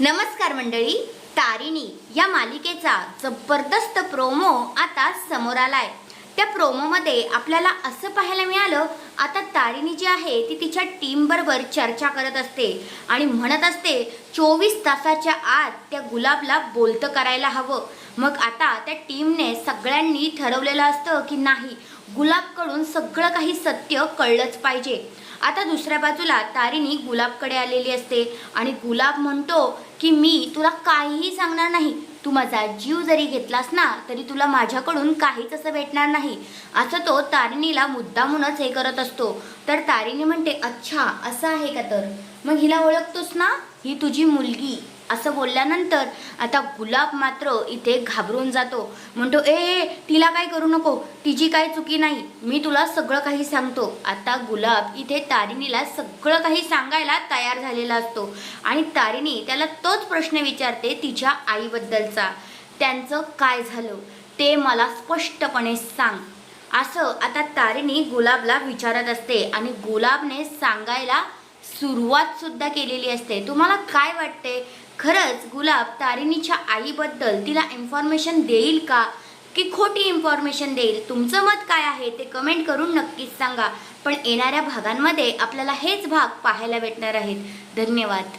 नमस्कार मंडळी, तारिणी या मालिकेचा जबरदस्त प्रोमो आता समोर आलाय। त्या प्रोमोमध्ये आपल्याला असं पाहायला मिळालं, आता तारिणी जी आहे ती तिच्या टीम बरोबर चर्चा करत असते आणि म्हणत असते 24 तासाच्या आत त्या गुलाबला बोलतं करायला हवं। मग आता त्या टीमने सगळ्यांनी ठरवलेलं असतं की नाही, गुलाबकडून सगळं काही सत्य कळलंच पाहिजे। आता दुसऱ्या बाजूला तारिणी गुलाबकडे आलेली असते आणि गुलाब म्हणतो की मी तुला काहीही सांगणार नाही, तू माझा जीव जरी घेतलास ना तरी तुला माझ्याकडून काहीच असं भेटणार नाही, असं तो तारिणीला मुद्दामूनच हे करत असतो। तर तारिणी म्हणते अच्छा असं आहे का, तर मग हिला ओळखतोस ना, ही तुझी मुलगी, असं बोलल्यानंतर आता गुलाब मात्र इथे घाबरून जातो, म्हणतो ए तिला काय करू नको, तिची काय चुकी नाही, मी तुला सगळं काही सांगतो। आता गुलाब इथे तारिणीला सगळं काही सांगायला तयार झालेला असतो आणि तारिणी त्याला तोच प्रश्न विचारते तिच्या आईबद्दलचा, त्यांचं काय झालं ते मला स्पष्टपणे सांग, असं आता तारिणी गुलाबला विचारत असते आणि गुलाबने सांगायला सुरुवात सुद्धा केलेली असते। तुम्हाला काय वाटते, खरंच गुलाब तारिणीच्या आईबद्दल तिला इन्फॉर्मेशन देईल का की खोटी इन्फॉर्मेशन देईल? तुमचं मत काय आहे ते कमेंट करून नक्कीच सांगा। पण येणाऱ्या भागांमध्ये आपल्याला हेच भाग पाहायला भेटणार आहेत। धन्यवाद।